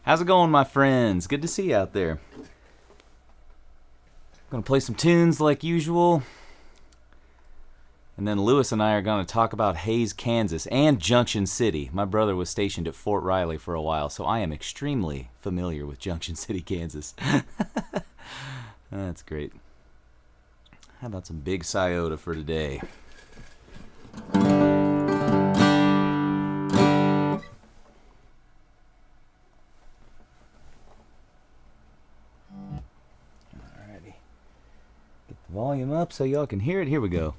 How's it going, my friends? Good to see you out there. Gonna play some tunes like usual. And then Lewis and I are going to talk about Hays, Kansas, and Junction City. My brother was stationed at Fort Riley for a while, so I am extremely familiar with Junction City, Kansas. That's great. How about some Big Scioto for today? Alrighty. Get the volume up so y'all can hear it. Here we go.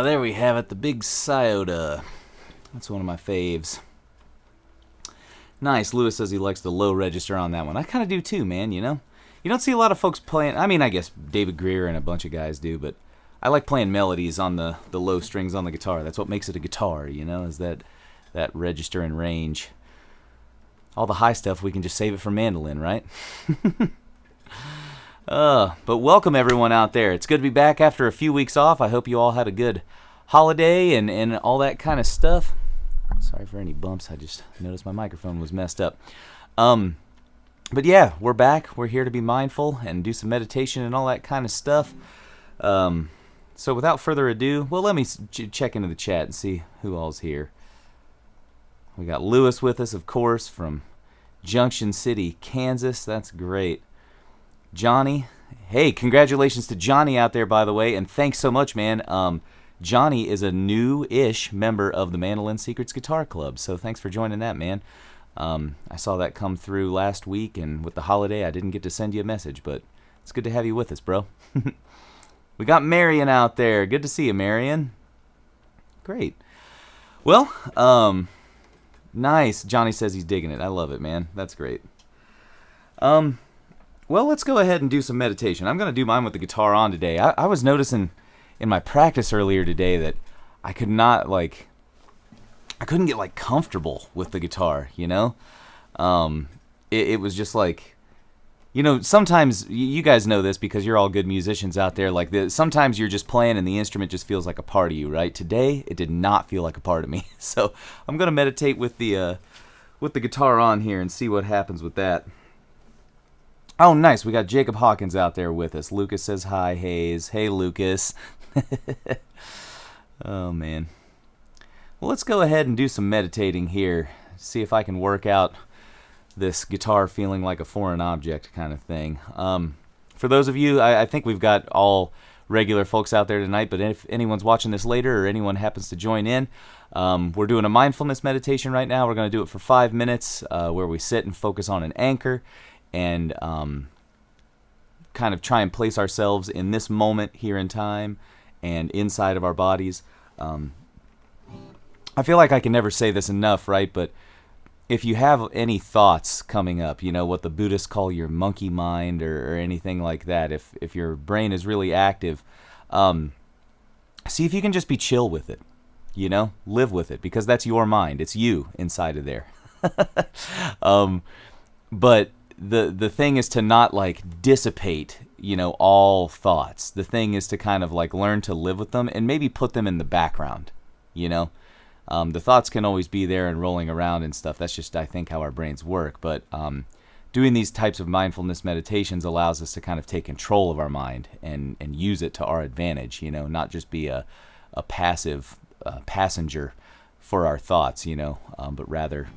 There we have it, the Big Scioto. That's one of my faves. Nice. Lewis says he likes the low register on that one. I kind of do too, man, you know? You don't see a lot of folks playing, I mean, I guess David Greer and a bunch of guys do, but I like playing melodies on the low strings on the guitar. That's what makes it a guitar, you know, is that register and range. All the high stuff, we can just save it for mandolin, right? But welcome everyone out there. It's good to be back after a few weeks off. I hope you all had a good holiday and all that kind of stuff. Sorry for any bumps. I just noticed my microphone was messed up. But yeah, we're back. We're here to be mindful and do some meditation and all that kind of stuff. So without further ado, well, let me check into the chat and see who all's here. We got Lewis with us, of course, from Junction City, Kansas. That's great. Johnny. Hey, congratulations to Johnny out there, by the way, and thanks so much, man. Johnny is a new-ish member of the Mandolin Secrets Guitar Club, so thanks for joining that, man. I saw that come through last week, and with the holiday, I didn't get to send you a message, but it's good to have you with us, bro. We got Marion out there. Good to see you, Marion. Great. Well, nice. Johnny says he's digging it. I love it, man. That's great. Well, let's go ahead and do some meditation. I'm going to do mine with the guitar on today. I was noticing in my practice earlier today that I couldn't get comfortable with the guitar, you know? It was just like, you know, sometimes, you guys know this because you're all good musicians out there, sometimes you're just playing and the instrument just feels like a part of you, right? Today, it did not feel like a part of me. So I'm going to meditate with the with the guitar on here and see what happens with that. Oh, nice. We got Jacob Hawkins out there with us. Lucas says hi, Hayes. Hey, Lucas. Oh, man. Well, let's go ahead and do some meditating here. See if I can work out this guitar feeling like a foreign object kind of thing. For those of you, I think we've got all regular folks out there tonight, but if anyone's watching this later or anyone happens to join in, we're doing a mindfulness meditation right now. We're going to do it for 5 minutes where we sit and focus on an anchor and kind of try and place ourselves in this moment here in time and inside of our bodies. I feel like I can never say this enough, right? But if you have any thoughts coming up, what the Buddhists call your monkey mind or anything like that, if your brain is really active, see if you can just be chill with it, live with it, because that's your mind. It's you inside of there. But the thing is to not dissipate, all thoughts. The thing is to kind of learn to live with them and maybe put them in the background, The thoughts can always be there and rolling around and stuff. That's just, I think, how our brains work. But doing these types of mindfulness meditations allows us to kind of take control of our mind and use it to our advantage, not just be a passive passenger for our thoughts, but rather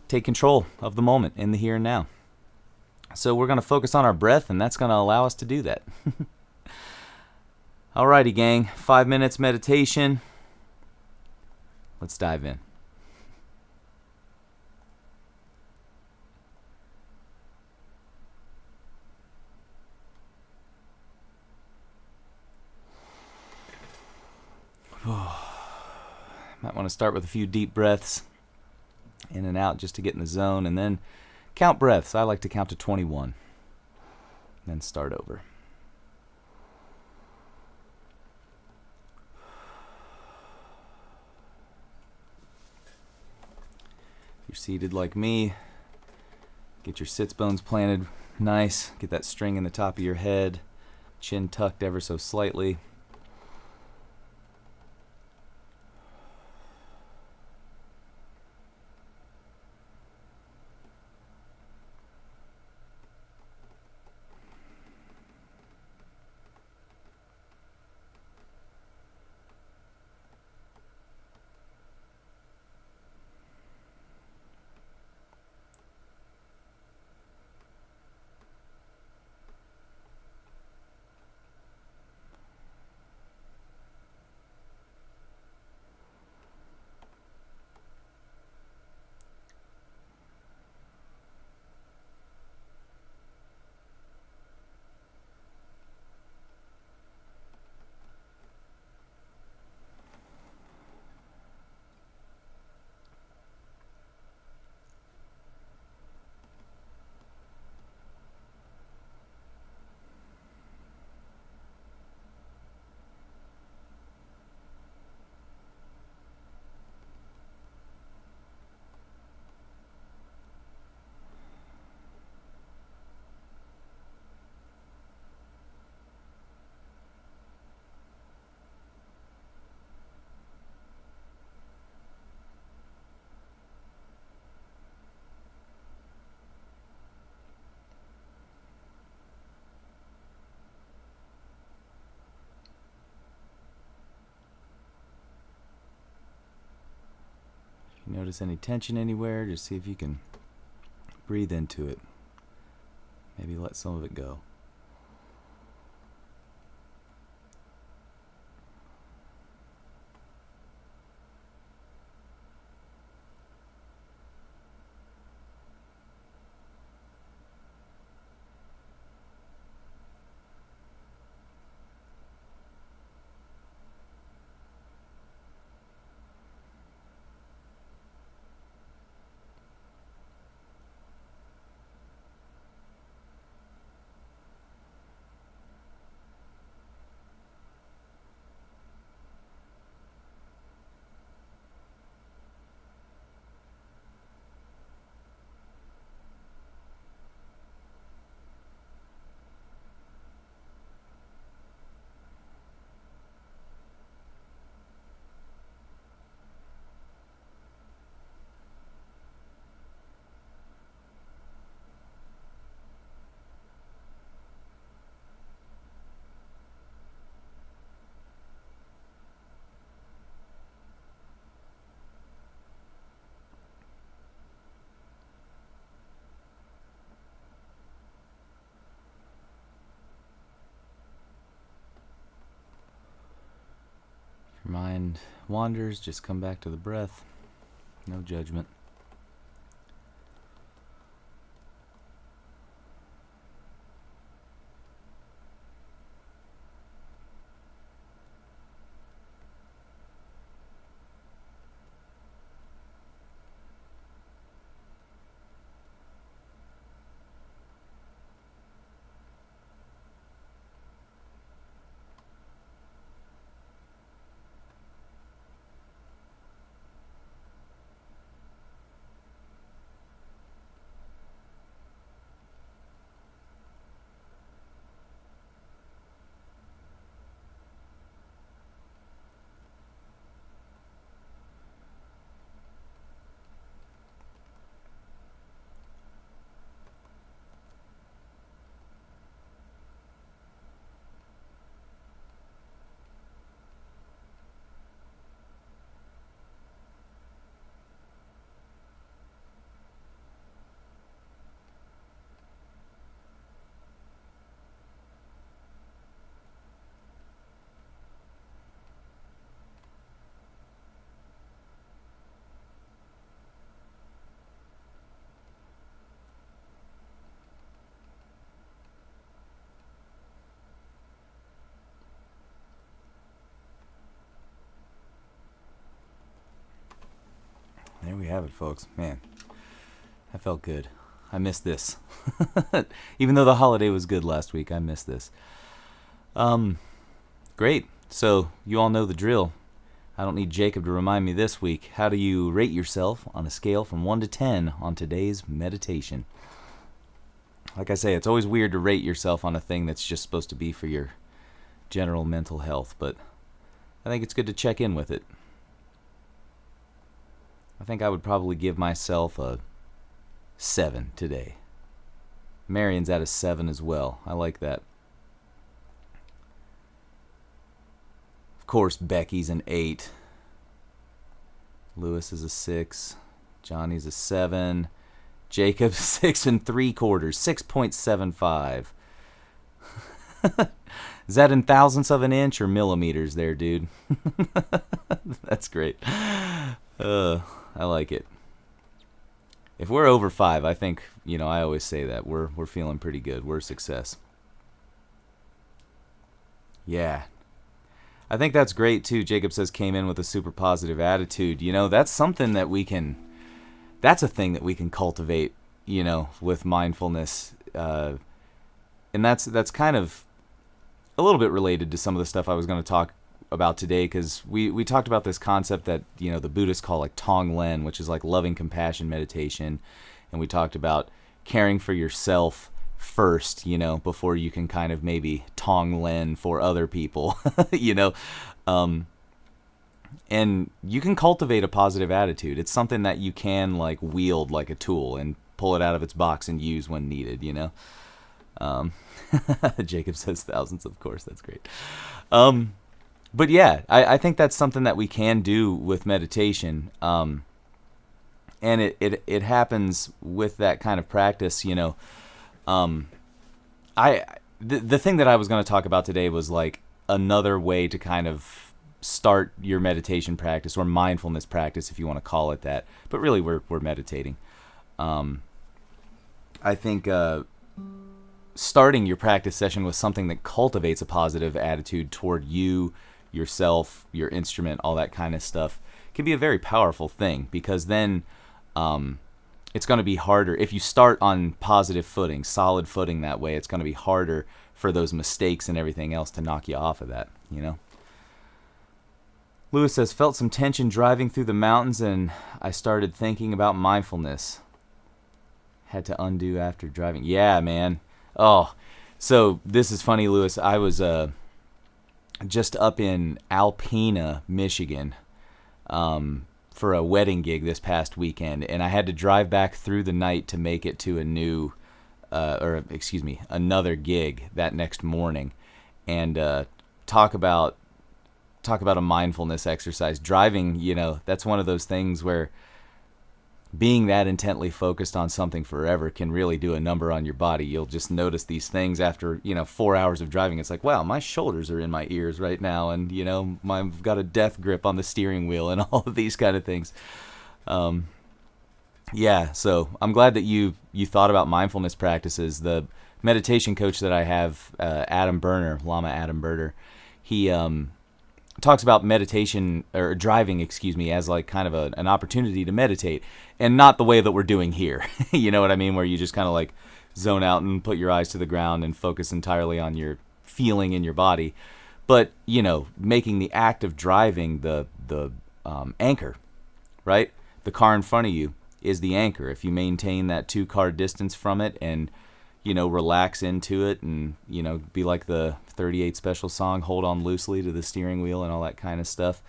take control of the moment in the here and now. So we're going to focus on our breath, and that's going to allow us to do that. Alrighty, gang. 5 minutes meditation. Let's dive in. Might want to start with a few deep breaths in and out just to get in the zone, and then count breaths. I like to count to 21, then start over. If you're seated like me, get your sits bones planted nice. Get that string in the top of your head, chin tucked ever so slightly. If you notice any tension anywhere, just see if you can breathe into it. Maybe let some of it go. mind wanders, just come back to the breath. No judgment. There we have it, folks. Man, that felt good. I missed this. Even though the holiday was good last week, I missed this. Great. So you all know the drill. I don't need Jacob to remind me this week. How do you rate yourself on a scale from 1 to 10 on today's meditation? Like I say, it's always weird to rate yourself on a thing that's just supposed to be for your general mental health, but I think it's good to check in with it. I think I would probably give myself a 7 today. Marion's at a 7 as well. I like that. Of course, Becky's an 8. Lewis is a 6. Johnny's a 7. Jacob's 6 3/4. 6.75. Is that in thousandths of an inch or millimeters there, dude? That's great. I like it. If we're over 5, I think, I always say that we're feeling pretty good. We're a success. Yeah. I think that's great too. Jacob says came in with a super positive attitude. That's something that that's a thing that we can cultivate, with mindfulness. And that's kind of a little bit related to some of the stuff I was going to talk about today, because we talked about this concept that the Buddhists call like Tonglen, which is like loving compassion meditation, and we talked about caring for yourself first, before you can kind of maybe Tonglen for other people, and you can cultivate a positive attitude. It's something that you can like wield like a tool and pull it out of its box and use when needed, Jacob says thousands, of course. That's great. But yeah, I think that's something that we can do with meditation. And it happens with that kind of practice, The thing that I was going to talk about today was like another way to kind of start your meditation practice, or mindfulness practice, if you want to call it that. But really, we're meditating. I think starting your practice session with something that cultivates a positive attitude toward you, yourself, your instrument, all that kind of stuff, can be a very powerful thing, because then it's going to be harder. If you start on positive footing, solid footing that way, it's going to be harder for those mistakes and everything else to knock you off of that, Lewis says, felt some tension driving through the mountains, and I started thinking about mindfulness. Had to undo after driving. Yeah, man. Oh, so this is funny, Lewis. I was just up in Alpena, Michigan, for a wedding gig this past weekend, and I had to drive back through the night to make it to another gig that next morning, and talk about a mindfulness exercise. Driving, that's one of those things where being that intently focused on something forever can really do a number on your body. You'll just notice these things after, 4 hours of driving. It's like, wow, my shoulders are in my ears right now, and, I've got a death grip on the steering wheel and all of these kind of things. Yeah, so I'm glad that you thought about mindfulness practices. The meditation coach that I have, Lama Adam Berner, he talks about meditation, or driving, as like kind of an opportunity to meditate, and not the way that we're doing here. You know what I mean? Where you just kind of like zone out and put your eyes to the ground and focus entirely on your feeling in your body. But, making the act of driving the anchor, right? The car in front of you is the anchor. If you maintain that 2-car distance from it and, relax into it and, be like the 38 Special song, hold on loosely to the steering wheel and all that kind of stuff,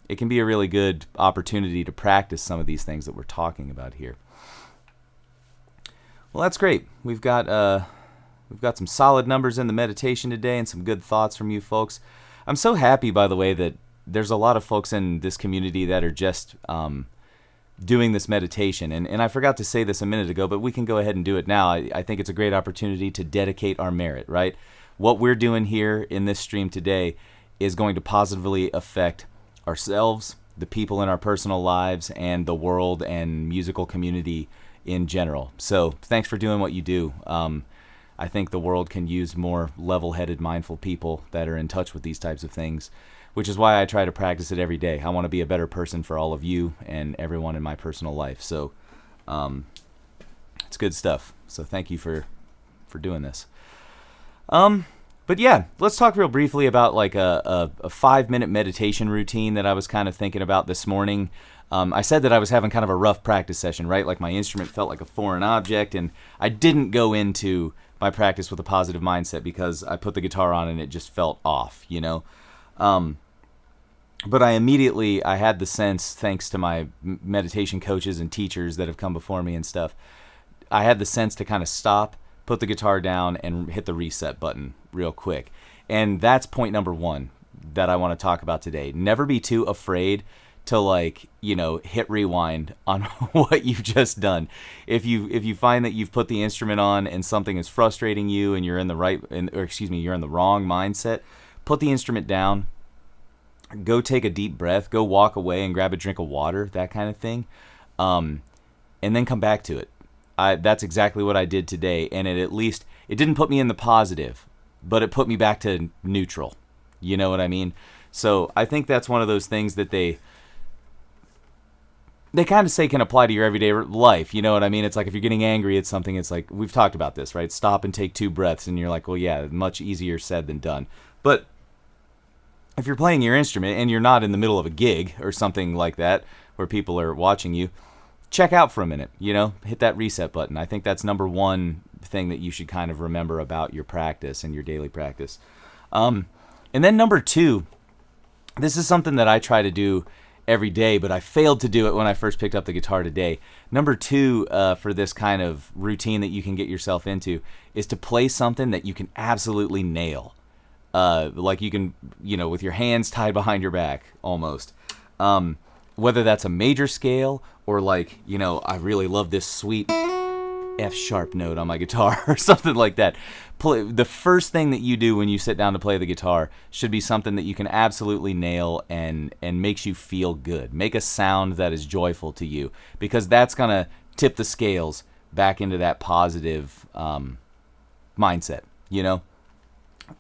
it can be a really good opportunity to practice some of these things that we're talking about here. Well, that's great. We've got some solid numbers in the meditation today and some good thoughts from you folks. I'm so happy, by the way, that there's a lot of folks in this community that are just doing this meditation. And I forgot to say this a minute ago, but we can go ahead and do it now. I think it's a great opportunity to dedicate our merit, right? What we're doing here in this stream today is going to positively affect ourselves, the people in our personal lives, and the world and musical community in general. So thanks for doing what you do. I think the world can use more level-headed, mindful people that are in touch with these types of things, which is why I try to practice it every day. I want to be a better person for all of you and everyone in my personal life. So it's good stuff. So thank you for doing this. But yeah, let's talk real briefly about like a 5-minute meditation routine that I was kind of thinking about this morning. I said that I was having kind of a rough practice session, right? Like my instrument felt like a foreign object, and I didn't go into my practice with a positive mindset because I put the guitar on and it just felt off, But I had the sense, thanks to my meditation coaches and teachers that have come before me and stuff, I had the sense to kind of stop, put the guitar down, and hit the reset button real quick. And that's point number 1 that I want to talk about today. Never be too afraid to hit rewind on what you've just done. If you find that you've put the instrument on and something is frustrating you and you're in the you're in the wrong mindset, put the instrument down, go take a deep breath, go walk away and grab a drink of water, that kind of thing, and then come back to it. That's exactly what I did today, and it didn't put me in the positive, but it put me back to neutral. You know what I mean? So I think that's one of those things that they kind of say can apply to your everyday life. You know what I mean? It's like if you're getting angry at something, it's like, we've talked about this, right? Stop and take 2 breaths, and you're like, well, yeah, much easier said than done. But if you're playing your instrument and you're not in the middle of a gig or something like that where people are watching you, check out for a minute, hit that reset button. I think that's number 1 thing that you should kind of remember about your practice and your daily practice. And then number 2, this is something that I try to do every day, but I failed to do it when I first picked up the guitar today. Number 2 for this kind of routine that you can get yourself into is to play something that you can absolutely nail. Like you can, with your hands tied behind your back, almost. Whether that's a major scale or like, I really love this sweet F sharp note on my guitar or something like that. The first thing that you do when you sit down to play the guitar should be something that you can absolutely nail and makes you feel good. Make a sound that is joyful to you, because that's going to tip the scales back into that positive mindset,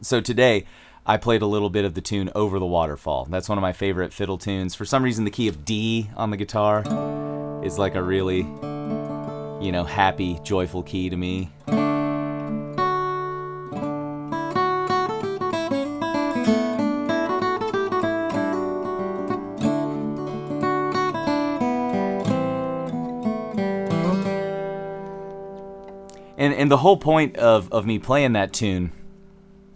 So today, I played a little bit of the tune Over the Waterfall. That's one of my favorite fiddle tunes. For some reason, the key of D on the guitar is like a really, happy, joyful key to me. And the whole point of me playing that tune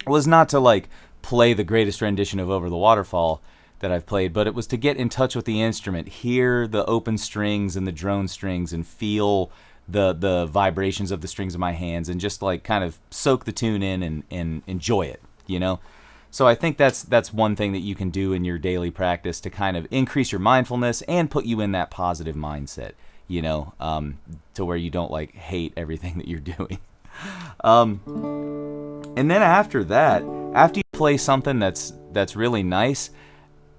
was not to play the greatest rendition of Over the Waterfall that I've played, but it was to get in touch with the instrument, hear the open strings and the drone strings, and feel the vibrations of the strings of my hands, and just kind of soak the tune in and enjoy it, So I think that's one thing that you can do in your daily practice to kind of increase your mindfulness and put you in that positive mindset. to where you don't like hate everything that you're doing. And then after that, after you play something that's really nice,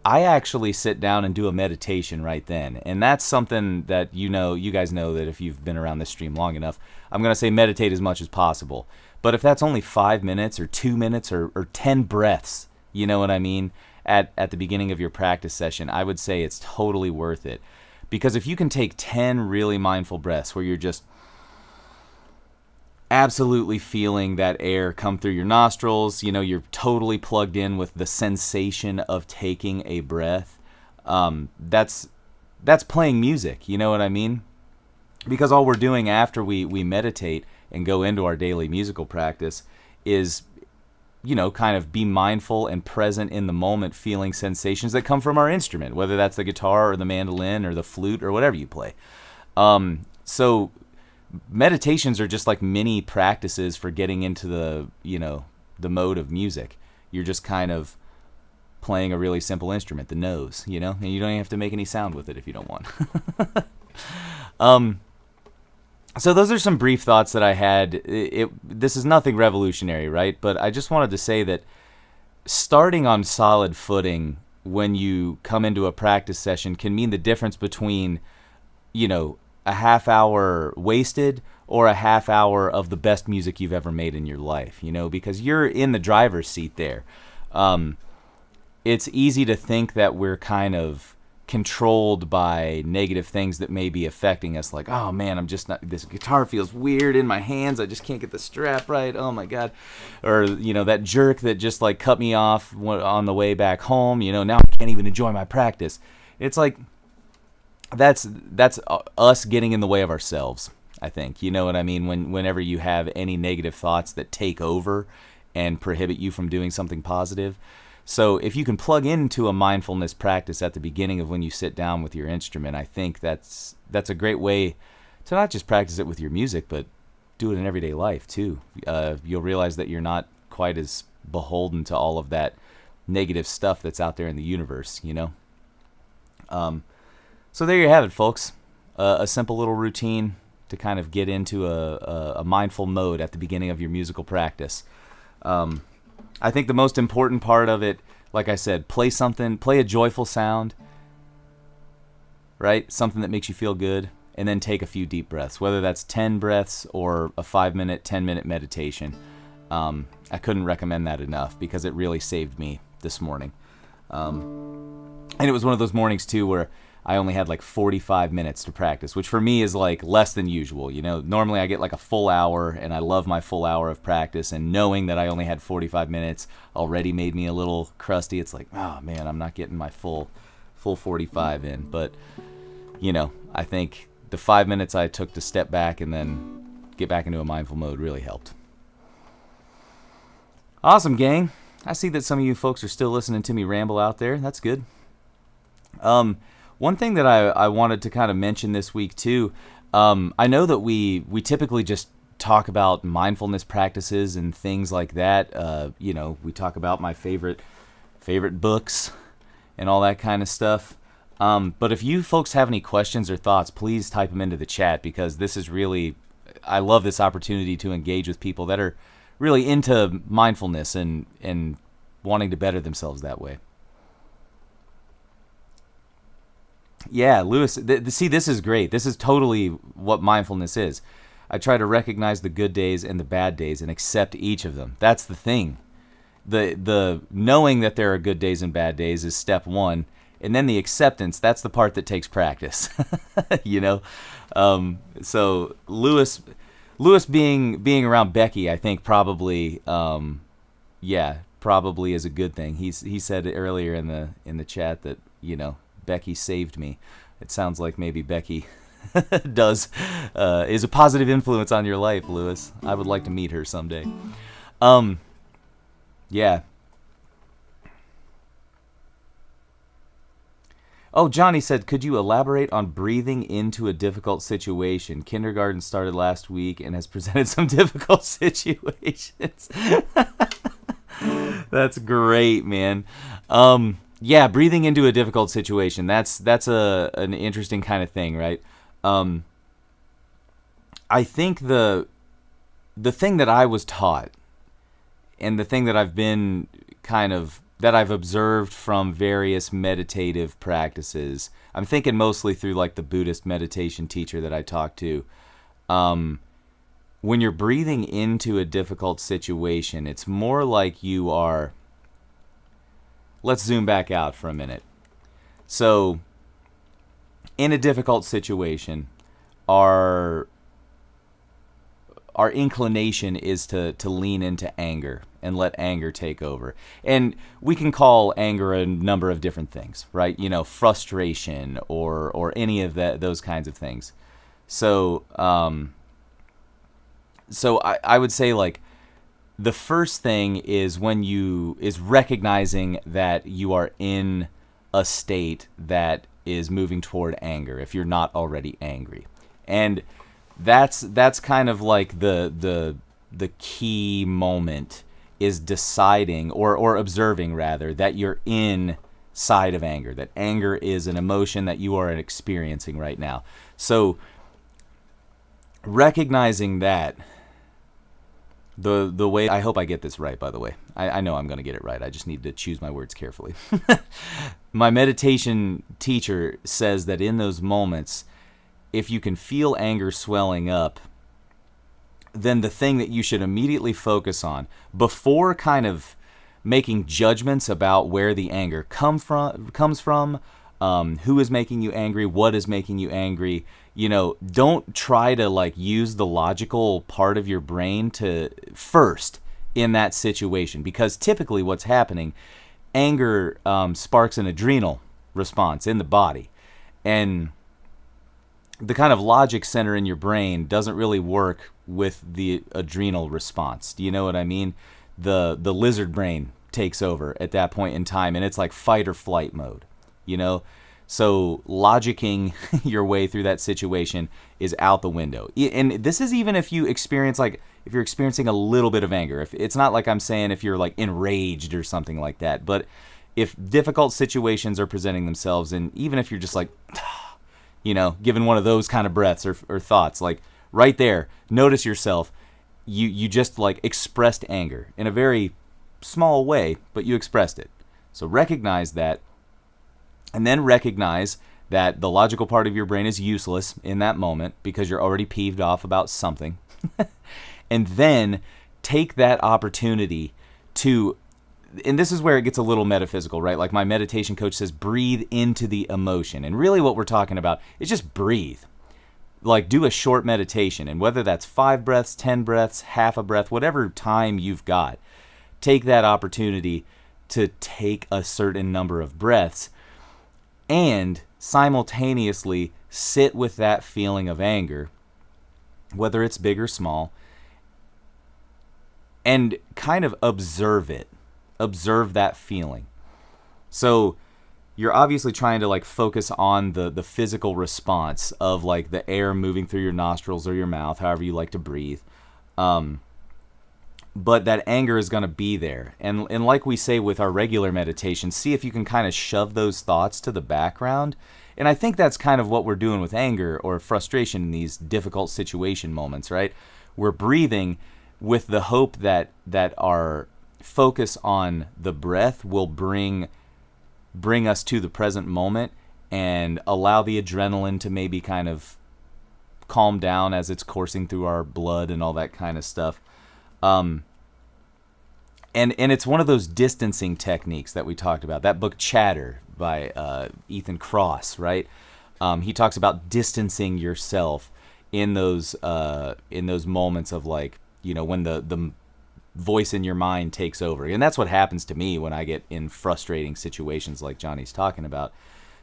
I actually sit down and do a meditation right then. And that's something that you guys know that if you've been around this stream long enough, I'm going to say meditate as much as possible. But if that's only 5 minutes or 2 minutes or 10 breaths, you know what I mean, at the beginning of your practice session, I would say it's totally worth it. Because if you can take 10 really mindful breaths where you're just absolutely feeling that air come through your nostrils, you're totally plugged in with the sensation of taking a breath, that's playing music, you know what I mean? Because all we're doing after we meditate and go into our daily musical practice is, kind of be mindful and present in the moment, feeling sensations that come from our instrument, whether that's the guitar or the mandolin or the flute or whatever you play. So meditations are just like mini practices for getting into the mode of music. You're just kind of playing a really simple instrument, the nose, and you don't even have to make any sound with it if you don't want. So those are some brief thoughts that I had. This is nothing revolutionary, right? But I just wanted to say that starting on solid footing when you come into a practice session can mean the difference between, a half hour wasted or a half hour of the best music you've ever made in your life, because you're in the driver's seat there. It's easy to think that we're kind of controlled by negative things that may be affecting us, like, oh man, I'm just not, this guitar feels weird in my hands, I just can't get the strap right, oh my god, or that jerk that just like cut me off on the way back home, now I can't even enjoy my practice. It's like that's us getting in the way of ourselves, I think. You know what I mean? Whenever you have any negative thoughts that take over and prohibit you from doing something positive. So if you can plug into a mindfulness practice at the beginning of when you sit down with your instrument, I think that's a great way to not just practice it with your music, but do it in everyday life too. You'll realize that you're not quite as beholden to all of that negative stuff that's out there in the universe, So there you have it, folks. A simple little routine to kind of get into a mindful mode at the beginning of your musical practice. I think the most important part of it, like I said, play a joyful sound, right? Something that makes you feel good, and then take a few deep breaths, whether that's 10 breaths or a 5-minute, 10-minute meditation. I couldn't recommend that enough because it really saved me this morning. And it was one of those mornings, too, where I only had like 45 minutes to practice, which for me is like less than usual. Normally I get like a full hour, and I love my full hour of practice, and knowing that I only had 45 minutes already made me a little crusty. It's like, oh man, I'm not getting my full 45 in. But, I think the 5 minutes I took to step back and then get back into a mindful mode really helped. Awesome, gang. I see that some of you folks are still listening to me ramble out there. That's good. One thing that I wanted to kind of mention this week too, I know that we typically just talk about mindfulness practices and things like that. We talk about my favorite books and all that kind of stuff. But if you folks have any questions or thoughts, please type them into the chat, because this is really, I love this opportunity to engage with people that are really into mindfulness and wanting to better themselves that way. Yeah, Lewis, see, this is great. This is totally what mindfulness is. I try to recognize the good days and the bad days and accept each of them. That's the thing. The knowing that there are good days and bad days is step one, and then the acceptance, that's the part that takes practice. So Lewis being around Becky, I think probably probably is a good thing. He said earlier in the chat that, Becky saved me. It sounds like maybe Becky is a positive influence on your life, Lewis. I would like to meet her someday. Yeah. Oh, Johnny said, could you elaborate on breathing into a difficult situation? Kindergarten started last week and has presented some difficult situations. That's great, man. Yeah, breathing into a difficult situation. That's an interesting kind of thing, right? Um, I think the thing that I was taught, and the thing that I've been that I've observed from various meditative practices, I'm thinking mostly through like the Buddhist meditation teacher that I talked to. When you're breathing into a difficult situation, it's more like you are. Let's zoom back out for a minute. So, in a difficult situation, our inclination is to lean into anger and let anger take over. And we can call anger a number of different things, right? Frustration or any of those kinds of things. So, I would say like the first thing is recognizing that you are in a state that is moving toward anger if you're not already angry. And that's kind of like the key moment is deciding or observing rather that you're inside of anger, that anger is an emotion that you are experiencing right now. So recognizing that, the way, I hope I get this right, by the way. I know I'm going to get it right. I just need to choose my words carefully. My meditation teacher says that in those moments, if you can feel anger swelling up, then the thing that you should immediately focus on before kind of making judgments about where the anger comes from, who is making you angry, what is making you angry, don't try to like use the logical part of your brain to first in that situation, because typically what's happening, anger sparks an adrenal response in the body, and the kind of logic center in your brain doesn't really work with the adrenal response. Do you know what I mean? The lizard brain takes over at that point in time, and it's like fight or flight mode, So logicking your way through that situation is out the window. And this is even if you experience if you're experiencing a little bit of anger. If it's not like I'm saying if you're like enraged or something like that, but if difficult situations are presenting themselves, and even if you're just like, given one of those kind of breaths or thoughts, like right there, notice yourself. You just like expressed anger in a very small way, but you expressed it. So recognize that. And then recognize that the logical part of your brain is useless in that moment because you're already peeved off about something. And then take that opportunity to, and this is where it gets a little metaphysical, right? Like my meditation coach says, breathe into the emotion. And really what we're talking about is just breathe. Like do a short meditation. And whether that's 5 breaths, 10 breaths, half a breath, whatever time you've got, take that opportunity to take a certain number of breaths and simultaneously sit with that feeling of anger, whether it's big or small, and kind of observe it. Observe that feeling. So you're obviously trying to like focus on the physical response of like the air moving through your nostrils or your mouth, however you like to breathe. But that anger is going to be there. And like we say with our regular meditation, see if you can kind of shove those thoughts to the background. And I think that's kind of what we're doing with anger or frustration in these difficult situation moments, right? We're breathing with the hope that our focus on the breath will bring us to the present moment and allow the adrenaline to maybe kind of calm down as it's coursing through our blood and all that kind of stuff. And it's one of those distancing techniques that we talked about. That book Chatter by Ethan Kross, right? He talks about distancing yourself in those moments of like, when the voice in your mind takes over. And that's what happens to me when I get in frustrating situations like Johnny's talking about.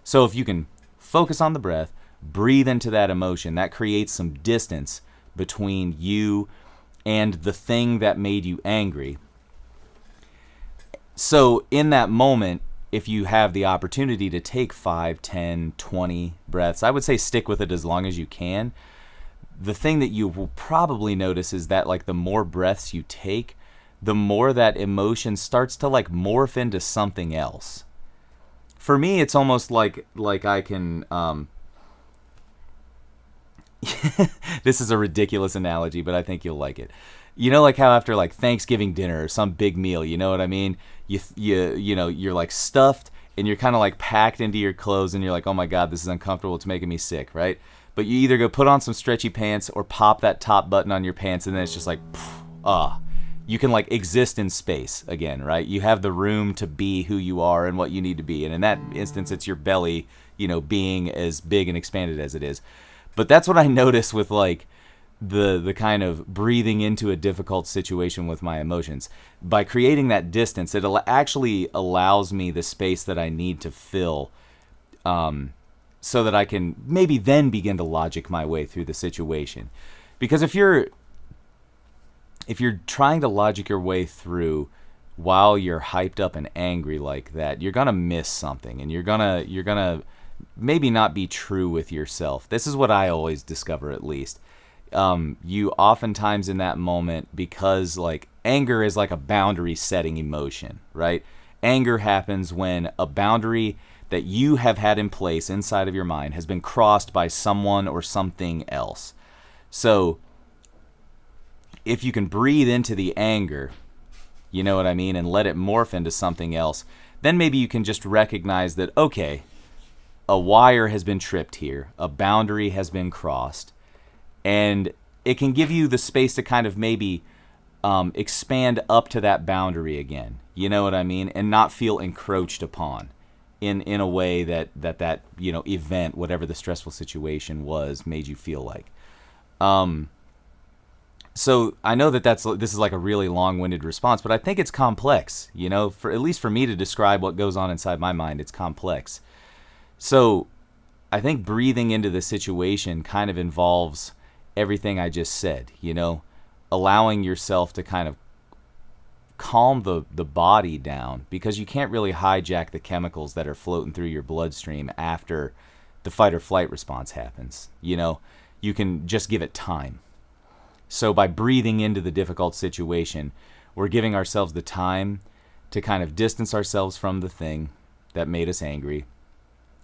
So if you can focus on the breath, breathe into that emotion, that creates some distance between you and the thing that made you angry. So in that moment, if you have the opportunity to take 5, 10, 20 breaths, I would say stick with it as long as you can. The thing that you will probably notice is that like the more breaths you take, the more that emotion starts to like morph into something else. For me, it's almost like I can This is a ridiculous analogy, but I think you'll like it. You know, like how after like Thanksgiving dinner or some big meal, you know what I mean? You know, you're like stuffed and you're kind of like packed into your clothes and you're like, oh my God, this is uncomfortable. It's making me sick, right? But you either go put on some stretchy pants or pop that top button on your pants and then it's just like, you can like exist in space again, right? You have the room to be who you are and what you need to be. And in that instance, it's your belly, you know, being as big and expanded as it is. But that's what I notice with like the kind of breathing into a difficult situation with my emotions. By creating that distance, it actually allows me the space that I need to fill, so that I can maybe then begin to logic my way through the situation. Because if you're trying to logic your way through while you're hyped up and angry like that, you're gonna miss something, and you're gonna maybe not be true with yourself. This is what I always discover, at least. You oftentimes in that moment, because like anger is like a boundary setting emotion, right? Anger happens when a boundary that you have had in place inside of your mind has been crossed by someone or something else. So if you can breathe into the anger, you know what I mean, and let it morph into something else, then maybe you can just recognize that, okay, a wire has been tripped here, a boundary has been crossed, and it can give you the space to kind of maybe expand up to that boundary again, you know what I mean, and not feel encroached upon in a way that you know, event, whatever the stressful situation was, made you feel like. So I know that this is like a really long-winded response, but I think it's complex, you know, for at least for me to describe what goes on inside my mind, it's complex. So I think breathing into the situation kind of involves everything I just said, you know, allowing yourself to kind of calm the body down, because you can't really hijack the chemicals that are floating through your bloodstream after the fight or flight response happens. You know, you can just give it time. So by breathing into the difficult situation, we're giving ourselves the time to kind of distance ourselves from the thing that made us angry,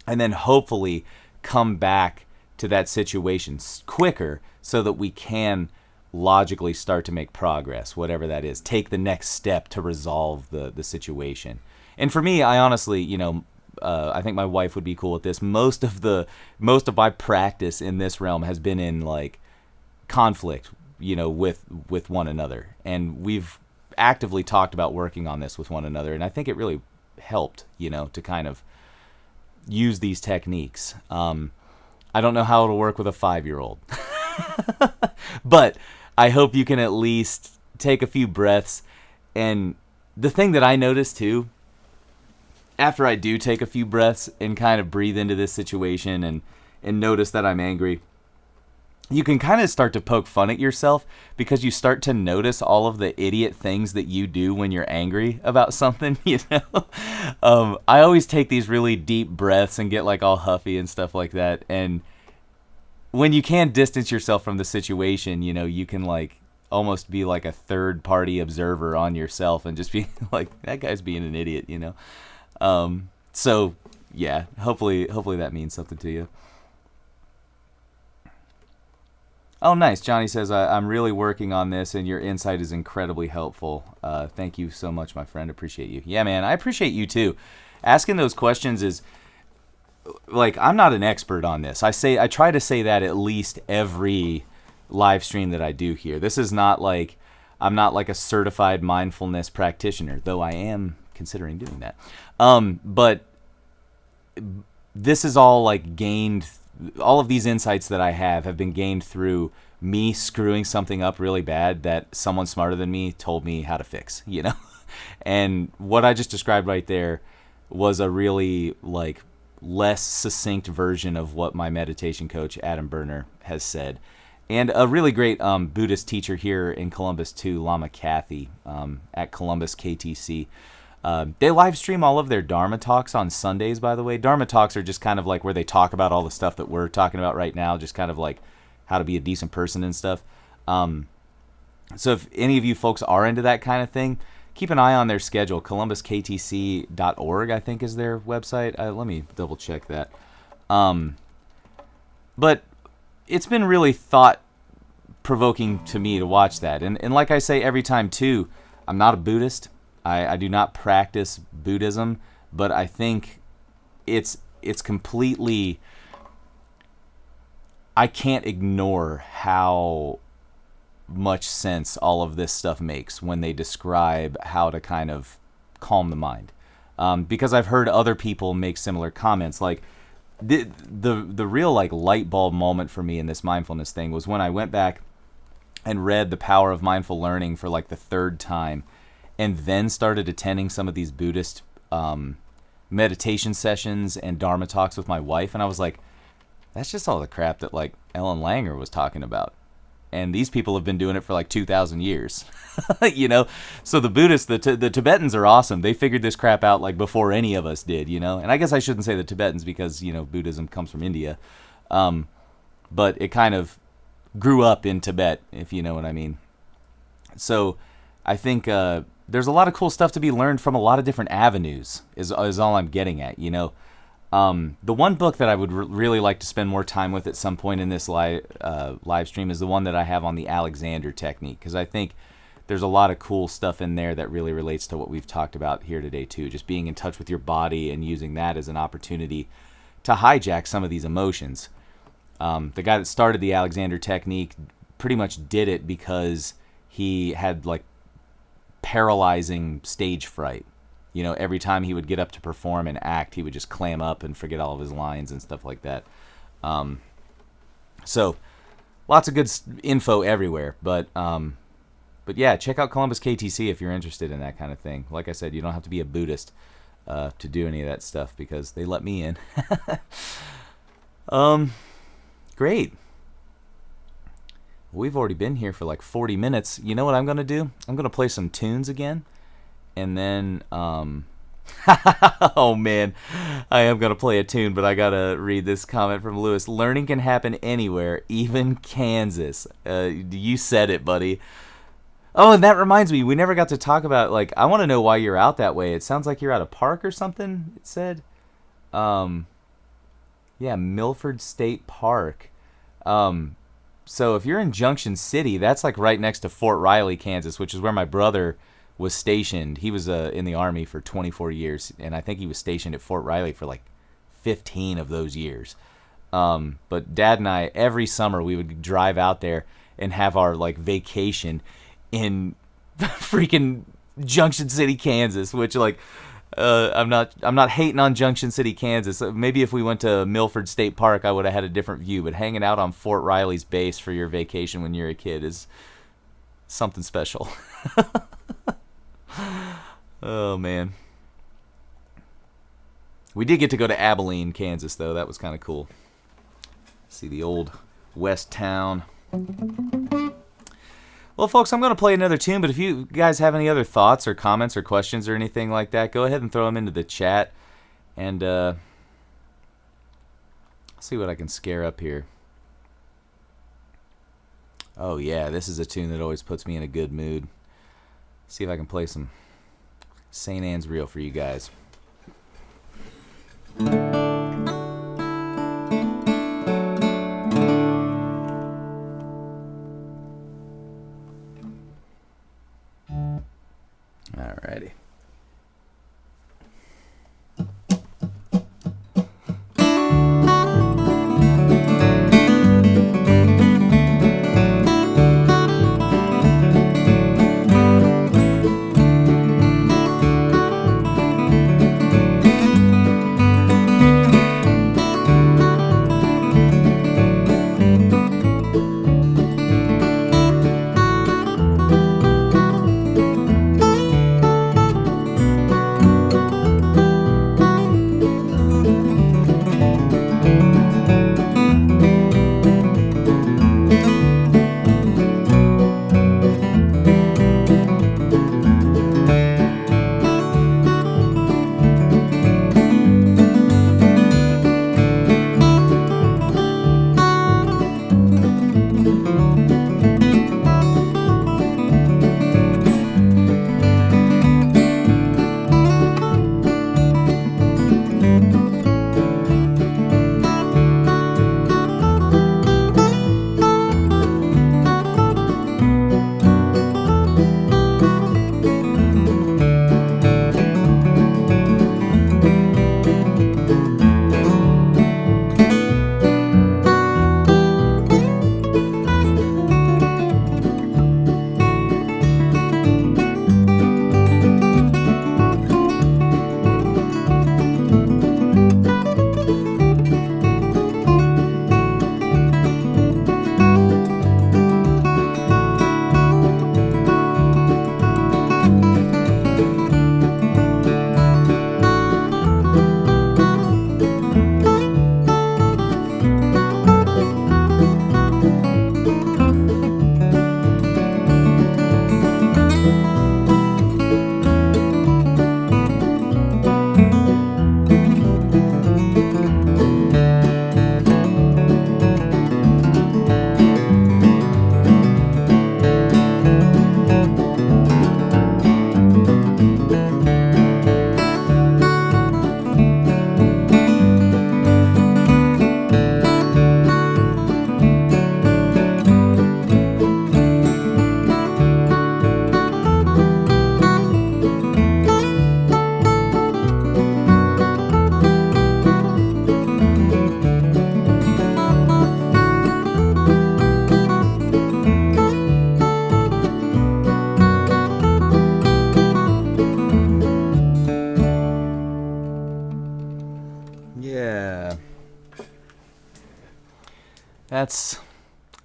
and then hopefully come back to that situation quicker so that we can logically start to make progress, whatever that is. Take the next step to resolve the situation. And for me, I honestly, you know, I think my wife would be cool with this. Most of my practice in this realm has been in like conflict, you know, with one another. And we've actively talked about working on this with one another. And I think it really helped, you know, to kind of use these techniques. I don't know how it'll work with a 5-year-old, but I hope you can at least take a few breaths. And the thing that I notice too, after I do take a few breaths and kind of breathe into this situation and notice that I'm angry, you can kind of start to poke fun at yourself, because you start to notice all of the idiot things that you do when you're angry about something, you know? I always take these really deep breaths and get like all huffy and stuff like that. And when you can distance yourself from the situation, you know, you can like almost be like a third party observer on yourself and just be like, that guy's being an idiot, you know? So yeah, hopefully that means something to you. Oh, nice. Johnny says, I'm really working on this, and your insight is incredibly helpful. Thank you so much, my friend. Appreciate you. Yeah, man, I appreciate you, too. Asking those questions is, like, I'm not an expert on this. I try to say that at least every live stream that I do here. This is not like, I'm not like a certified mindfulness practitioner, though I am considering doing that. But this is all, like, gained. All of these insights that I have been gained through me screwing something up really bad that someone smarter than me told me how to fix, you know? And what I just described right there was a really like less succinct version of what my meditation coach Adam Berner has said. And a really great Buddhist teacher here in Columbus too, Lama Kathy, at Columbus KTC. They live stream all of their Dharma talks on Sundays, by the way. Dharma talks are just kind of like where they talk about all the stuff that we're talking about right now, just kind of like how to be a decent person and stuff. So if any of you folks are into that kind of thing, keep an eye on their schedule. ColumbusKTC.org, I think, is their website. Let me double check that. But it's been really thought-provoking to me to watch that. And like I say every time, too, I'm not a Buddhist. I do not practice Buddhism, but I think it's completely... I can't ignore how much sense all of this stuff makes when they describe how to kind of calm the mind. Because I've heard other people make similar comments. Like, the real, like, light bulb moment for me in this mindfulness thing was when I went back and read The Power of Mindful Learning for, like, the third time, and then started attending some of these Buddhist meditation sessions and Dharma talks with my wife, and I was like, that's just all the crap that, like, Ellen Langer was talking about. And these people have been doing it for like 2,000 years, you know? So the Buddhists, the Tibetans are awesome. They figured this crap out like before any of us did, you know? And I guess I shouldn't say the Tibetans because, you know, Buddhism comes from India. But it kind of grew up in Tibet, if you know what I mean. So I think there's a lot of cool stuff to be learned from a lot of different avenues is all I'm getting at, you know? The one book that I would really like to spend more time with at some point in this live stream is the one that I have on the Alexander technique, because I think there's a lot of cool stuff in there that really relates to what we've talked about here today too, just being in touch with your body and using that as an opportunity to hijack some of these emotions. The guy that started the Alexander technique pretty much did it because he had like paralyzing stage fright. You know, every time he would get up to perform and act, he would just clam up and forget all of his lines and stuff like that. So, lots of good info everywhere. But yeah, check out Columbus KTC if you're interested in that kind of thing. Like I said, you don't have to be a Buddhist to do any of that stuff because they let me in. Great. We've already been here for like 40 minutes. You know what I'm going to do? I'm going to play some tunes again. And then, oh man, I am going to play a tune, but I got to read this comment from Lewis. Learning can happen anywhere, even Kansas. You said it, buddy. Oh, and that reminds me, we never got to talk about, like, I want to know why you're out that way. It sounds like you're at a park or something, it said. Yeah, Milford State Park. So if you're in Junction City, that's like right next to Fort Riley, Kansas, which is where my brother was stationed. He was in the Army for 24 years, and I think he was stationed at Fort Riley for like 15 of those years. But Dad and I, every summer, we would drive out there and have our like vacation in freaking Junction City, Kansas, which like I'm not hating on Junction City, Kansas. Maybe if we went to Milford State Park, I would have had a different view, but hanging out on Fort Riley's base for your vacation when you're a kid is something special. Oh, man. We did get to go to Abilene, Kansas, though. That was kind of cool. See the old West Town. Well, folks, I'm going to play another tune, but if you guys have any other thoughts or comments or questions or anything like that, go ahead and throw them into the chat. And see what I can scare up here. Oh, yeah, this is a tune that always puts me in a good mood. See if I can play some St. Anne's Reel for you guys. Alrighty.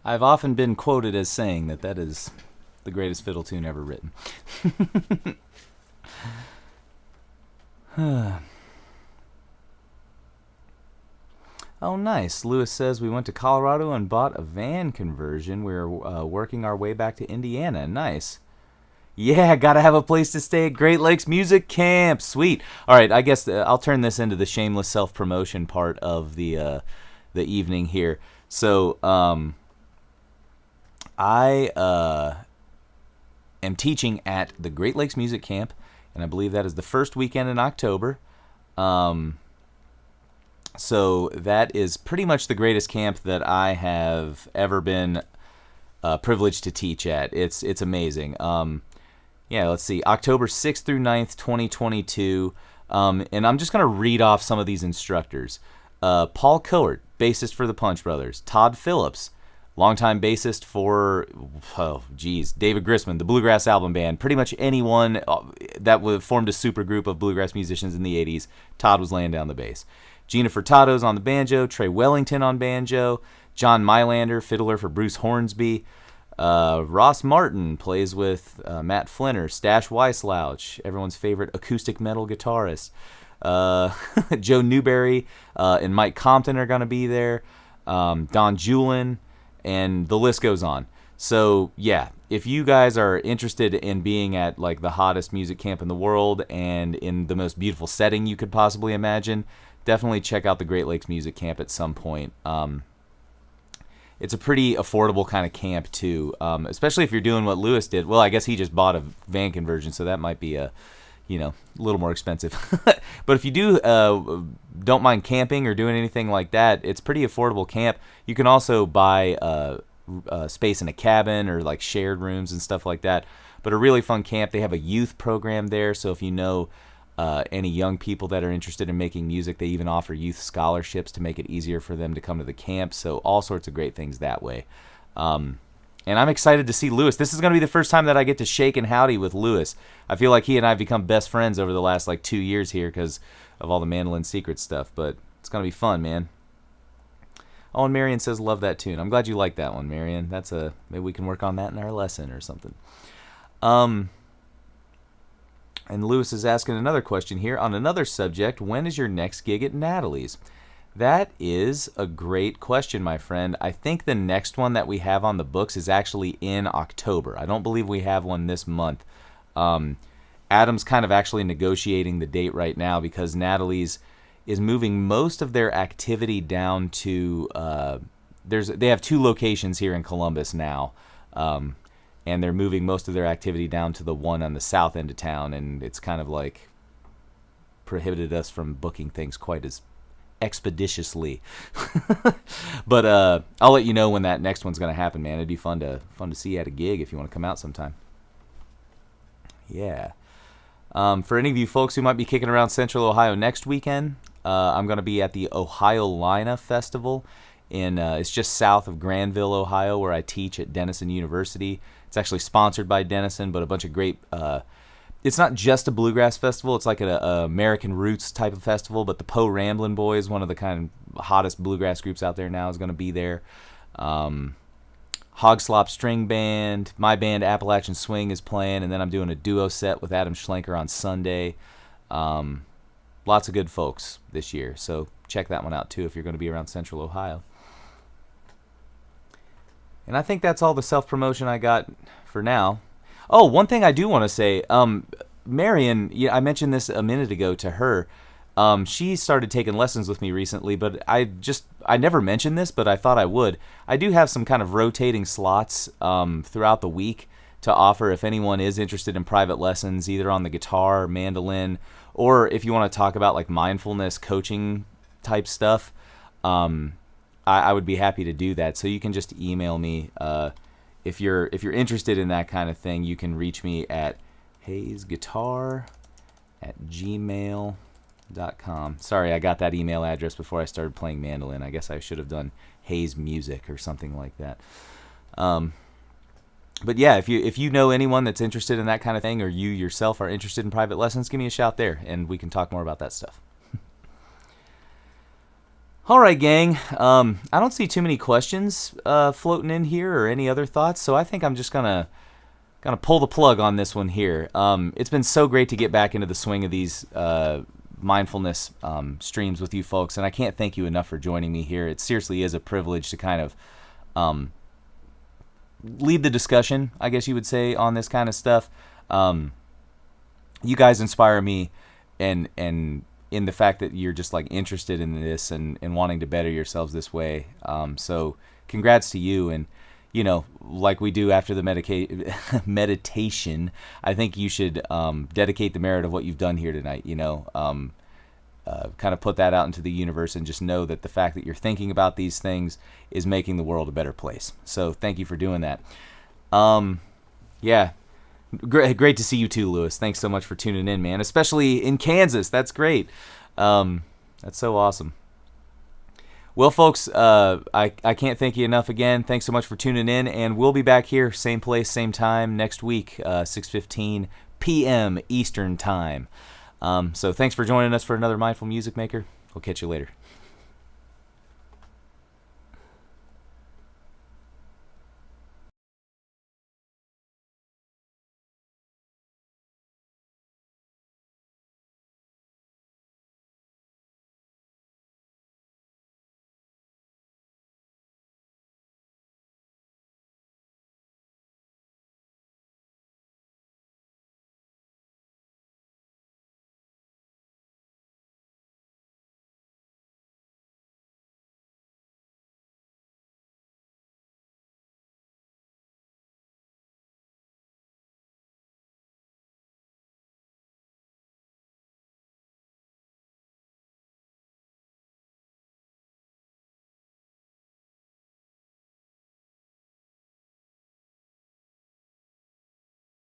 I've often been quoted as saying that is the greatest fiddle tune ever written. Oh, nice. Lewis says we went to Colorado and bought a van conversion. We're working our way back to Indiana. Nice. Yeah, gotta have a place to stay at Great Lakes Music Camp. Sweet. All right, I guess I'll turn this into the shameless self-promotion part of the evening here. So, I am teaching at the Great Lakes Music Camp, and I believe that is the first weekend in October. So that is pretty much the greatest camp that I have ever been privileged to teach at. It's amazing. Yeah, let's see, October 6th through 9th, 2022. And I'm just going to read off some of these instructors. Paul Coert, bassist for the Punch Brothers. Todd Phillips, longtime bassist for, David Grisman, the Bluegrass Album Band. Pretty much anyone that formed a supergroup of bluegrass musicians in the 80s, Todd was laying down the bass. Gina Furtado's on the banjo, Trey Wellington on banjo, John Mylander, fiddler for Bruce Hornsby. Ross Martin plays with Matt Flinner, Stash Weisslouch, everyone's favorite acoustic metal guitarist. Joe Newberry and Mike Compton are going to be there. Don Julin, and the list goes on. So, yeah, if you guys are interested in being at like the hottest music camp in the world and in the most beautiful setting you could possibly imagine, definitely check out the Great Lakes Music Camp at some point. It's a pretty affordable kind of camp, too, especially if you're doing what Lewis did. Well, I guess he just bought a van conversion, so that might be a little more expensive. But if you don't mind camping or doing anything like that, it's pretty affordable camp. You can also buy space in a cabin or like shared rooms and stuff like that. But a really fun camp. They have a youth program there, so if you know any young people that are interested in making music, they even offer youth scholarships to make it easier for them to come to the camp. So all sorts of great things that way. And I'm excited to see Lewis. This is going to be the first time that I get to shake and howdy with Lewis. I feel like he and I have become best friends over the last 2 years here because of all the Mandolin Secret stuff. But it's going to be fun, man. Oh, and Marion says, love that tune. I'm glad you like that one, Marion. Maybe we can work on that in our lesson or something. And Lewis is asking another question here on another subject. When is your next gig at Natalie's? That is a great question, my friend. I think the next one that we have on the books is actually in October. I don't believe we have one this month. Adam's kind of actually negotiating the date right now because Natalie's is moving most of their activity down to they have 2 locations here in Columbus now. And they're moving most of their activity down to the one on the south end of town, and it's kind of like prohibited us from booking things quite as expeditiously. But I'll let you know when that next one's going to happen, man. It'd be fun to see you at a gig if you want to come out sometime. Yeah. For any of you folks who might be kicking around Central Ohio next weekend, I'm going to be at the Ohio Lina Festival. It's just south of Granville, Ohio, where I teach at Denison University. It's actually sponsored by Denison, but a bunch of great... it's not just a bluegrass festival. It's like an American roots type of festival, but the Poe Ramblin' Boys, one of the kind of hottest bluegrass groups out there now, is going to be there. Hogslop String Band, my band Appalachian Swing is playing, and then I'm doing a duo set with Adam Schlenker on Sunday. Lots of good folks this year, so check that one out too if you're going to be around Central Ohio. And I think that's all the self-promotion I got for now. Oh, one thing I do want to say, Marion, I mentioned this a minute ago to her. She started taking lessons with me recently, but I never mentioned this, but I thought I would. I do have some kind of rotating slots throughout the week to offer if anyone is interested in private lessons, either on the guitar, mandolin, or if you want to talk about like mindfulness coaching type stuff. I would be happy to do that. So you can just email me if you're interested in that kind of thing. You can reach me at hayesguitar@gmail.com. Sorry, I got that email address before I started playing mandolin. I guess I should have done Hayes Music or something like that. But yeah, if you know anyone that's interested in that kind of thing, or you yourself are interested in private lessons, give me a shout there, and we can talk more about that stuff. All right, gang. I don't see too many questions floating in here or any other thoughts, so I think I'm just gonna pull the plug on this one here. It's been so great to get back into the swing of these mindfulness streams with you folks, and I can't thank you enough for joining me here. It seriously is a privilege to kind of lead the discussion, I guess you would say, on this kind of stuff. You guys inspire me, and in the fact that you're just like interested in this and wanting to better yourselves this way. So congrats to you. And, you know, like we do after the meditation, I think you should dedicate the merit of what you've done here tonight, you know, kind of put that out into the universe and just know that the fact that you're thinking about these things is making the world a better place. So thank you for doing that. Yeah. Great to see you too, Lewis. Thanks so much for tuning in, man. Especially in Kansas. That's great. That's so awesome. Well, folks, I can't thank you enough again. Thanks so much for tuning in, and we'll be back here, same place, same time, next week, 6:15 p.m. Eastern Time. So thanks for joining us for another Mindful Music Maker. We'll catch you later.